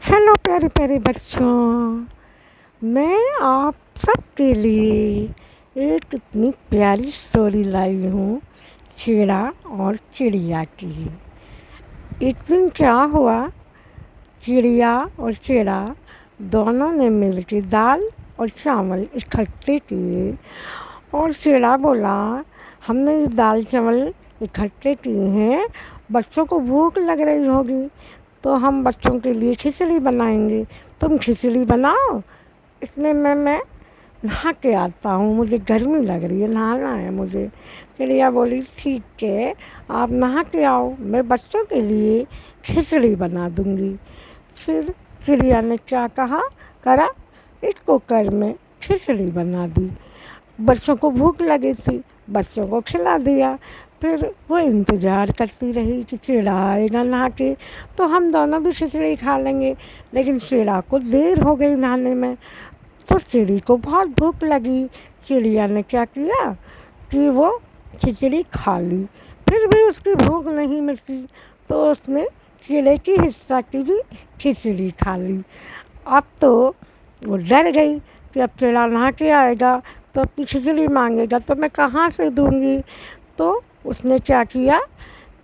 Hello प्यारे प्यारे बच्चों, मैं आप सबके लिए एक इतनी प्यारी स्टोरी लाई हूँ चिड़ा और चिड़िया की। एक दिन क्या हुआ, चिड़िया और चिड़ा दोनों ने मिलकर दाल और चावल इकट्ठे किए और चिड़ा बोला, हमने ये दाल चावल इकट्ठे किए हैं, बच्चों को भूख लग रही होगी तो हम बच्चों के लिए खिचड़ी बनाएंगे, तुम खिचड़ी बनाओ, इसलिए मैं नहा के आता हूँ, मुझे गर्मी लग रही है, नहाना है मुझे। चिड़िया बोली ठीक है, आप नहा के आओ, मैं बच्चों के लिए खिचड़ी बना दूँगी। फिर चिड़िया ने क्या करा, एक कुकर में खिचड़ी बना दी। बच्चों को भूख लगी थी, बच्चों को खिला दिया। फिर वो इंतज़ार करती रही कि चिड़ा आएगा नहा के तो हम दोनों भी खिचड़ी खा लेंगे, लेकिन चिड़ा को देर हो गई नहाने में। तो चिड़ी को बहुत भूख लगी। चिड़िया ने क्या किया कि वो खिचड़ी खा ली, फिर भी उसकी भूख नहीं मिटी तो उसने चिड़े की हिस्सा की भी खिचड़ी खा ली। अब तो वो डर गई कि अब चिड़ा नहा के आएगा तो अपनी खिचड़ी मांगेगा तो मैं कहाँ से दूँगी। तो उसने क्या किया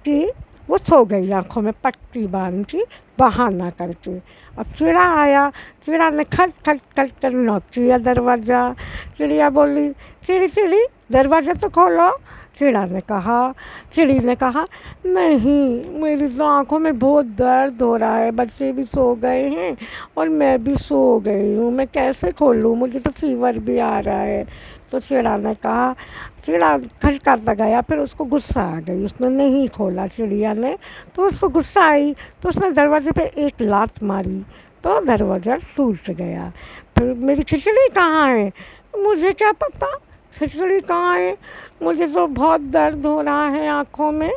कि वो सो गई आँखों में पट्टी बांध के, बहाना करके। अब चिड़ा आया, चिड़ा ने खट खट खट कर नॉक किया दरवाज़ा। चिड़िया बोली, चिड़ी चिड़ी दरवाज़ा तो खोलो। चिड़ी ने कहा नहीं, मेरी तो आँखों में बहुत दर्द हो रहा है, बच्चे भी सो गए हैं और मैं भी सो गई हूँ, मैं कैसे खोलूँ, मुझे तो फीवर भी आ रहा है। तो चिड़ा खटखटाता गया, फिर उसको गुस्सा आ गई, उसने नहीं खोला चिड़िया ने, तो उसको गुस्सा आई तो उसने दरवाजे पे एक लात मारी तो दरवाज़ा टूट गया। फिर मेरी खिचड़ी कहाँ है, मुझे क्या पता खिचड़ी कहाँ है, मुझे तो बहुत दर्द हो रहा है आँखों में,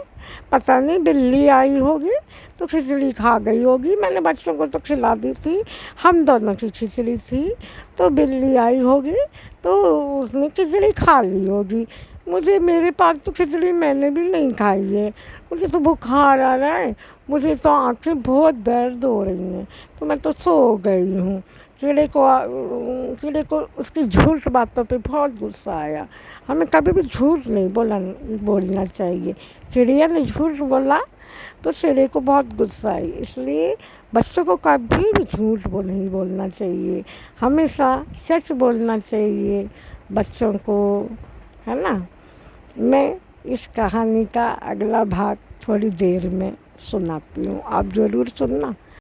पता नहीं बिल्ली आई होगी तो खिचड़ी खा गई होगी, मैंने बच्चों को तो खिला दी थी, हम दोनों की खिचड़ी थी, तो बिल्ली आई होगी तो उसने खिचड़ी खा ली होगी, मेरे पास तो खिचड़ी मैंने भी नहीं खाई है, मुझे तो बुखार आ रहा है, मुझे तो आँखें बहुत दर्द हो रही हैं, तो मैं तो सो गई हूँ। चिड़े को उसकी झूठ बातों पे बहुत गुस्सा आया। हमें कभी भी झूठ नहीं बोलना चाहिए। चिड़िया ने झूठ बोला तो चिड़े को बहुत गुस्सा आई, इसलिए बच्चों को कभी भी झूठ नहीं बोलना चाहिए, हमेशा सच बोलना चाहिए बच्चों को, है ना। मैं इस कहानी का अगला भाग थोड़ी देर में सुनाती हूँ, आप ज़रूर सुनना।